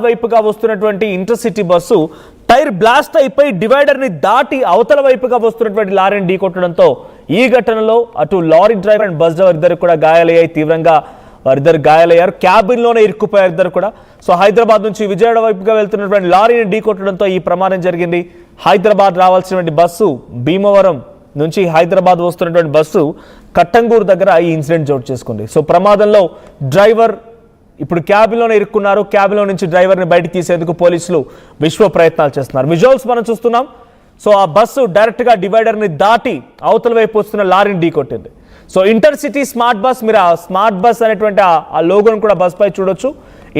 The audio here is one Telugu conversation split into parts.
వైపుగా వస్తున్నటువంటి ఇంటర్సిటీ బస్సు టైర్ బ్లాస్ట్ అయిపోయి డివైడర్ ని దాటి అవతల వైపుగా వస్తున్నటువంటి లారీని ఢీకొట్టడంతో ఈ ఘటనలో అటు lorry driver and bus driver ఇద్దరు కూడా గాయాలయ్యాయి. తీవ్రంగా వారిద్దరు గాయాలయ్యారు. క్యాబిన్ లోనే ఇరుక్కుపోయారు ఇద్దరు కూడా. సో హైదరాబాద్ నుంచి విజయవాడ వైపుగా వెళ్తున్నటువంటి లారీని ఢీకొట్టడంతో ఈ ప్రమాదం జరిగింది. హైదరాబాద్ రావాల్సినటువంటి బస్సు భీమవరం నుంచి హైదరాబాద్ వస్తున్నటువంటి బస్సు కట్టంగూరు దగ్గర ఈ ఇన్సిడెంట్ చోటు చేసుకుంది. సో ప్రమాదంలో డ్రైవర్ ఇప్పుడు క్యాబిన్లోనే ఇరుక్కున్నారు. క్యాబిన్లో నుంచి డ్రైవర్ని బయటికి తీసేందుకు పోలీసులు విశ్వ ప్రయత్నాలు చేస్తున్నారు. విజువల్స్ మనం చూస్తున్నాం. సో ఆ బస్సు డైరెక్ట్గా డివైడర్ని దాటి అవతల వైపు వస్తున్న లారీని ఢీకొట్టింది. సో ఇంటర్సిటీ స్మార్ట్ బస్, మీరు ఆ స్మార్ట్ బస్ అనేటువంటి ఆ లోగోను కూడా బస్ పై చూడొచ్చు.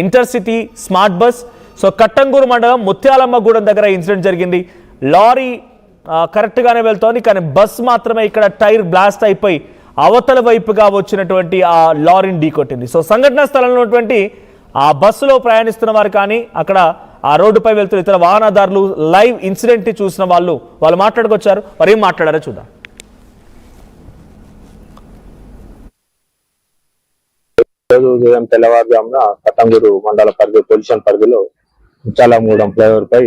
Intercity smart bus. So Kattangur మండలం ముత్యాలమ్మగూడెం దగ్గర ఇన్సిడెంట్ జరిగింది. లారీ కరెక్ట్గానే వెళ్తోంది, కానీ బస్ మాత్రమే ఇక్కడ టైర్ బ్లాస్ట్ అయిపోయి అవతల వైపుగా వచ్చినటువంటి ఆ లారీని ఢీకొట్టింది. సో సంఘటనా స్థలంలో ఉన్నటువంటి ఆ బస్సులో ప్రయాణిస్తున్న వారు కానీ అక్కడ ఆ రోడ్డుపై వెళ్తున్న ఇతర వాహనదారులు లైవ్ ఇన్సిడెంట్ ని చూసిన వాళ్ళు మాట్లాడుకొచ్చారు. మరి ఏం మాట్లాడారో చూద్దాం. ఉదయం తెల్లవారుజామున కట్టంగూరు మండల పరిధి పొల్యూషన్ పరిధిలో ముత్యాలమ్మగూడెం ఫ్లైఓవర్ పై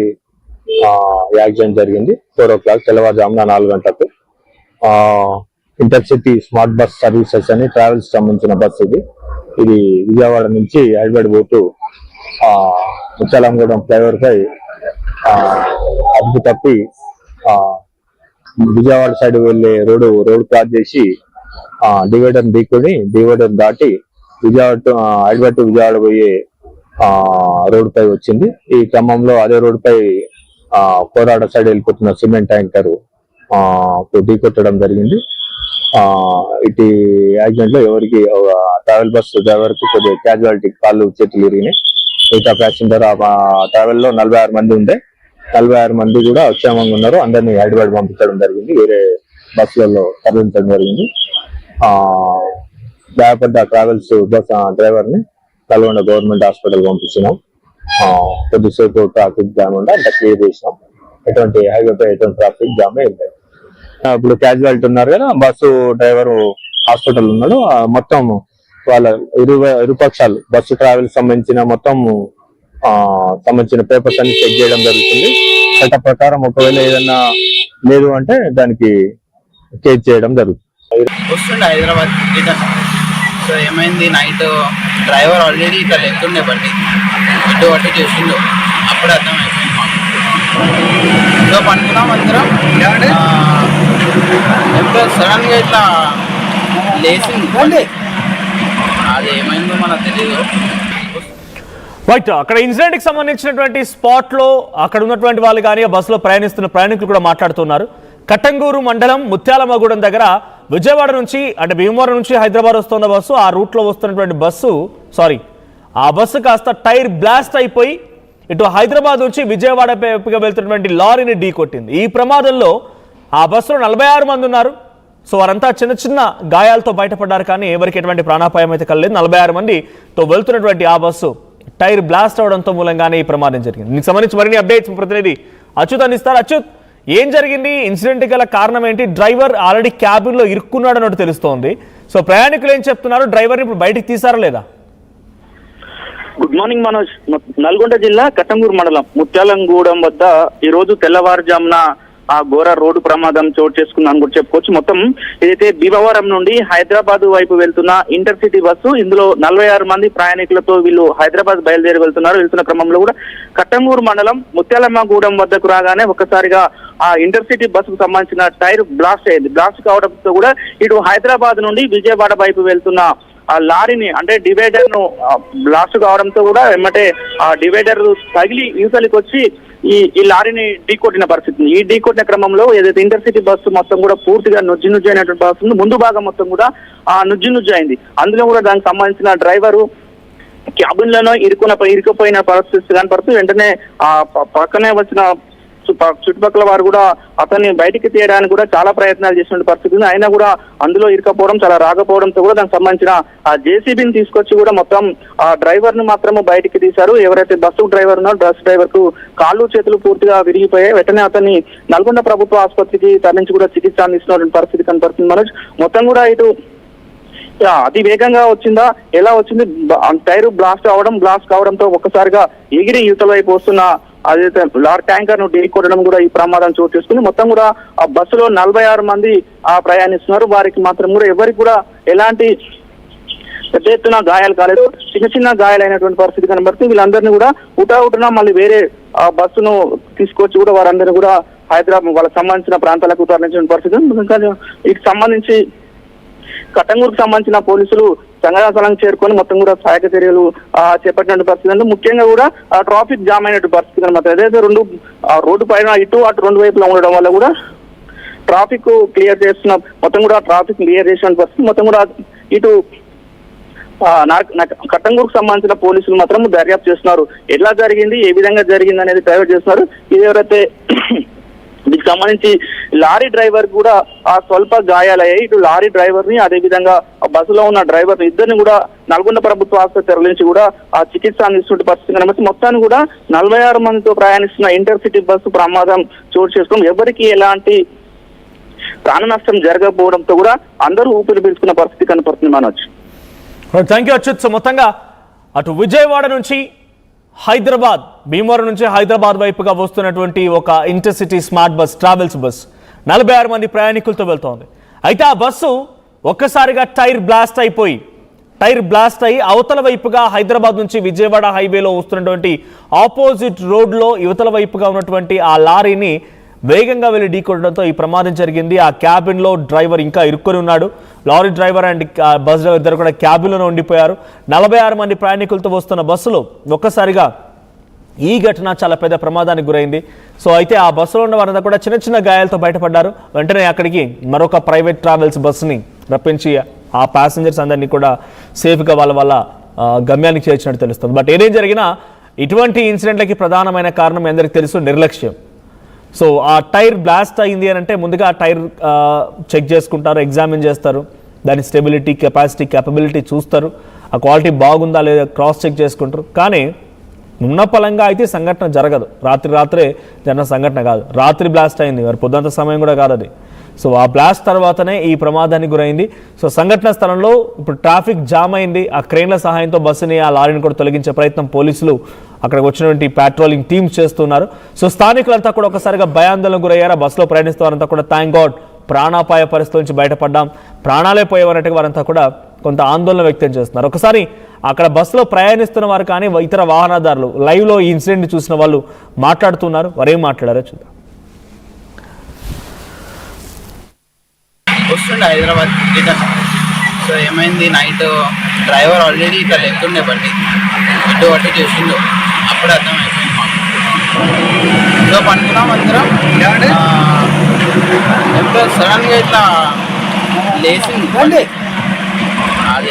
యాక్సిడెంట్ జరిగింది. 4 o'clock తెల్లవారుజామున 4 గంటలకు. ఇంటర్సిటీ స్మార్ట్ బస్ సర్వీసెస్ అని ట్రావెల్స్ సంబంధించిన బస్సు ఇది విజయవాడ నుంచి హైదరాబాద్ పోతూ ముత్యాలమ్మగూడెం ఫ్లైఓవర్ పై అదుపు తప్పి విజయవాడ సైడ్ వెళ్లే రోడ్ క్రాస్ చేసి డివైడర్ ఢీకొని డివైడర్ దాటి హైదరాబాద్ టు విజయవాడ పోయే రోడ్ పై వచ్చింది. ఈ క్రమంలో అదే రోడ్ పై కోరాడ సైడ్ వెళ్ళిపోతున్న సిమెంట్ ట్యాంకర్ ఢీకొట్టడం జరిగింది. ఇటు యాక్సిడెంట్ లో ఎవరికి ట్రావెల్ బస్ డ్రైవర్ కు కొద్దిగా క్యాజువాలిటీ, కాళ్ళు చేతులు ఇరిగినాయి. మిగతా ప్యాసింజర్ ట్రావెల్ లో 46 మంది ఉండే. 46 మంది కూడా క్షేమంగా ఉన్నారు. అందరినీ హైదరాబాద్ పంపించడం జరిగింది. వేరే బస్సులలో తరలించడం జరిగింది. గాయపడ్డ ట్రావెల్స్ బస్ డ్రైవర్ ని నల్గొండ గవర్నమెంట్ హాస్పిటల్ పంపించినాం. కొద్దిసేపు ట్రాఫిక్ జామ్ ఉండే అంత క్లియర్ చేసినాం. ఎటువంటి హైవేపై ఎటువంటి ట్రాఫిక్ జామ్ లేదు. ఇప్పుడు క్యాజువాలిటీ ఉన్నారు కదా, బస్సు డ్రైవర్ హాస్పిటల్ ఉన్నాడు. మొత్తం వాళ్ళ ఇరుపక్షాలు బస్సు ట్రావెల్ సంబంధించిన మొత్తం సంబంధించిన పేపర్స్ అన్ని చెక్ చేయడం జరుగుతుంది. చట్ట ప్రకారం ఒకవేళ ఏదన్నా లేదు అంటే దానికి కేసు చేయడం జరుగుతుంది. వస్తుండే హైదరాబాద్ సో ఏమైంది, నైట్ డ్రైవర్ ఆల్రెడీ ఇట్లా లెక్కుండే బండి ఇటు అటు చేసిండు. అప్పుడు అర్థమైపోయింది సో పనుకున్నాం అందరం. ఎప్పుడో సడన్ గా ఇట్లా లేచింది. అది ఏమైందో మనకు తెలియదు. రైట్, అక్కడ ఇన్సిడెంట్ కి సంబంధించినటువంటి స్పాట్ లో అక్కడ ఉన్నటువంటి వాళ్ళు కానీ ఆ బస్సులో ప్రయాణిస్తున్న ప్రయాణికులు కూడా మాట్లాడుతున్నారు. కట్టంగూరు మండలం ముత్యాలమ్మగూడెం దగ్గర విజయవాడ నుంచి అంటే భీమవరం నుంచి హైదరాబాద్ వస్తున్న బస్సు, ఆ రూట్ లో వస్తున్నటువంటి ఆ బస్సు కాస్త టైర్ బ్లాస్ట్ అయిపోయి ఇటు హైదరాబాద్ నుంచి విజయవాడ వైపుగా వెళ్తున్నటువంటి లారీని ఢీకొట్టింది. ఈ ప్రమాదంలో ఆ బస్సులో 46 మంది ఉన్నారు. సో వారంతా చిన్న చిన్న గాయాలతో బయటపడ్డారు, కానీ ఎవరికి ఎటువంటి ప్రాణాపాయం అయితే కలలేదు. 46 మందితో వెళ్తున్నటువంటి ఆ బస్సు టైర్ బ్లాస్ట్ అవడంతో మూలంగానే ఈ ప్రమాదం జరిగింది. దీనికి సంబంధించి మరిన్ని అప్డేట్స్ ప్రతినిధి అచ్యుత్ అందిస్తారు. అచ్యుత్, ఏం జరిగింది? ఇన్సిడెంట్ గల కారణం ఏంటి? డ్రైవర్ ఆల్రెడీ క్యాబిన్ లో ఇరుక్కున్నాడు అన్నట్టు తెలుస్తోంది. సో ప్రయాణికులు ఏం చెప్తున్నారు? డ్రైవర్ని ఇప్పుడు బయటికి తీసారా లేదా? Good morning Manoj. నల్గొండ జిల్లా కట్టంగూరు మండలం ముత్యాలంగూడెం వద్ద ఈ రోజు తెల్లవారుజామున ఆ ఘోర రోడ్డు ప్రమాదం చోటు చేసుకుందని కూడా చెప్పుకోవచ్చు. మొత్తం ఏదైతే భీమవరం నుండి హైదరాబాద్ వైపు వెళ్తున్న ఇంటర్సిటీ బస్సు, ఇందులో 46 మంది ప్రయాణికులతో వీళ్ళు హైదరాబాద్ బయలుదేరి వెళ్తున్న క్రమంలో కూడా కట్టంగూరు మండలం ముత్యాలమ్మగూడెం వద్దకు రాగానే ఒక్కసారిగా ఆ ఇంటర్సిటీ బస్సుకు సంబంధించిన టైర్ బ్లాస్ట్ అయింది. బ్లాస్ట్ కావడంతో కూడా ఇటు హైదరాబాద్ నుండి విజయవాడ వైపు వెళ్తున్న ఆ లారీని అంటే డివైడర్ ను బ్లాస్ట్ కావడంతో కూడా వెంబటే ఆ డివైడర్ తగిలి యూసలికి వచ్చి ఈ లారీని ఢీకొట్టిన పరిస్థితి. ఈ ఢీకొట్టిన క్రమంలో ఏదైతే ఇంటర్సిటీ బస్సు మొత్తం కూడా పూర్తిగా నుజ్జు అయినటువంటి బస్సు ముందు భాగం మొత్తం కూడా నుజ్జు అయింది. అందులో కూడా దానికి సంబంధించిన డ్రైవరు క్యాబిన్ లను ఇరుక్కుపోయిన పరిస్థితి కనపడుతూ వెంటనే ఆ పక్కనే వచ్చిన చుట్టుపక్కల వారు కూడా అతన్ని బయటికి తీయడానికి కూడా చాలా ప్రయత్నాలు చేసిన పరిస్థితి ఉంది. అయినా కూడా అందులో ఇరుకపోవడం చాలా రాకపోవడంతో కూడా దానికి సంబంధించిన ఆ జేసీబీని తీసుకొచ్చి కూడా మొత్తం ఆ డ్రైవర్ ను మాత్రము బయటికి తీశారు. ఎవరైతే బస్సు డ్రైవర్ ఉన్నారో బస్ డ్రైవర్ కు కాళ్ళు చేతులు పూర్తిగా విరిగిపోయాయి. వెంటనే అతన్ని నల్గొండ ప్రభుత్వ ఆసుపత్రికి తరలించి కూడా చికిత్స అందిస్తున్న పరిస్థితి కనపడుతుంది మనోజ్. మొత్తం కూడా ఇటు అతి వేగంగా వచ్చిందా, ఎలా వచ్చింది, టైర్ బ్లాస్ట్ కావడంతో ఒక్కసారిగా ఎగిరి యువతల వైపు వస్తున్న అదైతే లారీ ట్యాంకర్ ను ఢీకొట్టడం కూడా ఈ ప్రమాదం చోటు చేసుకుని మొత్తం కూడా ఆ బస్సులో 46 మంది ప్రయాణిస్తున్నారు. వారికి మాత్రం కూడా ఎవరికి కూడా ఎలాంటి పెద్ద ఎత్తున గాయాలు కాలేదు, చిన్న గాయాలైనటువంటి పరిస్థితి కనబడుతుంది. వీళ్ళందరినీ కూడా ఉటావుటున మళ్ళీ వేరే బస్సును తీసుకొచ్చి కూడా వారందరినీ కూడా హైదరాబాద్ వాళ్ళకి సంబంధించిన ప్రాంతాలకు తరలించిన పరిస్థితి. వీటికి సంబంధించి కట్టంగూరుకు సంబంధించిన పోలీసులు సంఘటనా స్థలానికి చేరుకొని మొత్తం కూడా సహాయక చర్యలు చేపట్టిన పరిస్థితి అంటే ముఖ్యంగా కూడా ట్రాఫిక్ జామ్ అయినట్టు పరిస్థితి అనమాట. అదైతే రోడ్డు పైన ఇటు అటు రెండు వైపులా ఉండడం వల్ల కూడా ట్రాఫిక్ క్లియర్ చేస్తున్న మొత్తం కూడా ట్రాఫిక్ క్లియర్ చేసిన పరిస్థితి. మొత్తం కూడా ఇటు కట్టంగూరుకు సంబంధించిన పోలీసులు మాత్రం దర్యాప్తు చేస్తున్నారు. ఎలా జరిగింది, ఏ విధంగా జరిగింది అనేది ప్రైవేట్ చేస్తున్నారు. ఇది ఎవరైతే దీనికి సంబంధించి లారీ డ్రైవర్ కూడా స్వల్ప గాయాలయ్యాయి. ఇటు లారీ డ్రైవర్ ని అదే విధంగా బస్సులో ఉన్న డ్రైవర్ ఇద్దరిని కూడా నల్గొండ ప్రభుత్వ ఆసుపత్రి తరలించి కూడా చికిత్స అందిస్తున్న పరిస్థితి కనబడి మొత్తాన్ని కూడా 46 మందితో ప్రయాణిస్తున్న ఇంటర్సిటీ బస్సు ప్రమాదం చోటు చేసుకోవడం ఎవరికి ఎలాంటి ప్రాణ నష్టం జరగకపోవడంతో కూడా అందరూ ఊపిరి పీల్చుకున్న పరిస్థితి కనపడుతుంది మనోజ్. Thank you Achyut. మొత్తంగా అటు విజయవాడ నుంచి హైదరాబాద్, భీమవరం నుంచి హైదరాబాద్ వైపుగా వస్తున్నటువంటి ఒక intercity smart bus, travels bus 46 మంది ప్రయాణికులతో వెళ్తోంది. అయితే ఆ బస్సు ఒక్కసారిగా టైర్ బ్లాస్ట్ అయి అవతల వైపుగా హైదరాబాద్ నుంచి విజయవాడ హైవేలో వస్తున్నటువంటి ఆపోజిట్ రోడ్లో యువతల వైపుగా ఉన్నటువంటి ఆ లారీని వేగంగా వెళ్ళి ఢీకొట్టడంతో ఈ ప్రమాదం జరిగింది. ఆ క్యాబిన్లో డ్రైవర్ ఇంకా ఇరుక్కొని ఉన్నాడు. Lorry driver and bus driver ఇద్దరు కూడా క్యాబిన్లోనే ఉండిపోయారు. 46 మంది ప్రయాణికులతో వస్తున్న బస్సులో ఒక్కసారిగా ఈ ఘటన చాలా పెద్ద ప్రమాదానికి గురైంది. సో అయితే ఆ బస్సులో ఉన్న వారంతా కూడా చిన్న గాయాలతో బయటపడ్డారు. వెంటనే అక్కడికి మరొక ప్రైవేట్ ట్రావెల్స్ బస్సుని రప్పించి ఆ ప్యాసింజర్స్ అందరినీ కూడా సేఫ్గా వాళ్ళ గమ్యానికి చేర్చినట్టు తెలుస్తుంది. బట్ ఏదేం జరిగినా ఇటువంటి ఇన్సిడెంట్లకి ప్రధానమైన కారణం అందరికీ తెలుసు, నిర్లక్ష్యం. సో ఆ టైర్ బ్లాస్ట్ అయింది అని అంటే ముందుగా ఆ టైర్ చెక్ చేసుకుంటారు, ఎగ్జామిన్ చేస్తారు, దాని స్టెబిలిటీ, కెపాసిటీ, క్యాపబిలిటీ చూస్తారు, ఆ క్వాలిటీ బాగుందా లేదా క్రాస్ చెక్ చేసుకుంటారు. కానీ ఉన్న పలంగా అయితే సంఘటన జరగదు. రాత్రే జరిగిన సంఘటన కాదు, రాత్రి బ్లాస్ట్ అయింది, మరి పొద్దుంత సమయం కూడా కాదు అది. సో ఆ బ్లాస్ట్ తర్వాతనే ఈ ప్రమాదానికి గురైంది. సో సంఘటన స్థలంలో ఇప్పుడు ట్రాఫిక్ జామ్ అయింది. ఆ క్రెయిన్ల సహాయంతో బస్సుని, ఆ లారీని కూడా తొలగించే ప్రయత్నం పోలీసులు అక్కడికి వచ్చినటువంటి పాట్రోలింగ్ టీమ్స్ చేస్తున్నారు. సో స్థానికులంతా కూడా ఒకసారిగా భయాందోళనకు గురయ్యారు. ఆ బస్సులో ప్రయాణిస్తూ వారంతా కూడా థ్యాంక్ గాడ్ ప్రాణాపాయ పరిస్థితుల నుంచి బయటపడ్డాం, ప్రాణాలే పోయేవారంటే వారంతా కూడా కొంత ఆందోళన వ్యక్తం చేస్తున్నారు. ఒకసారి అక్కడ బస్సులో ప్రయాణిస్తున్న వారు కానీ ఇతర వాహనదారులు లైవ్లో ఈ ఇన్సిడెంట్ చూసిన వాళ్ళు మాట్లాడుతున్నారు. వారేం మాట్లాడారో చూద్దాం. వస్తుండే హైదరాబాద్ రిటర్న్. సో ఏమైంది, నైట్ డ్రైవర్ ఆల్రెడీ ఇట్లా లెక్కుండే బండి ఇటు అటు చేసిండు. అప్పుడు అర్థం అయిపోయింది మాకు. సో పనుకున్నాం అందరం. ఎప్పుడో సడన్గా ఇట్లా లేచింది అది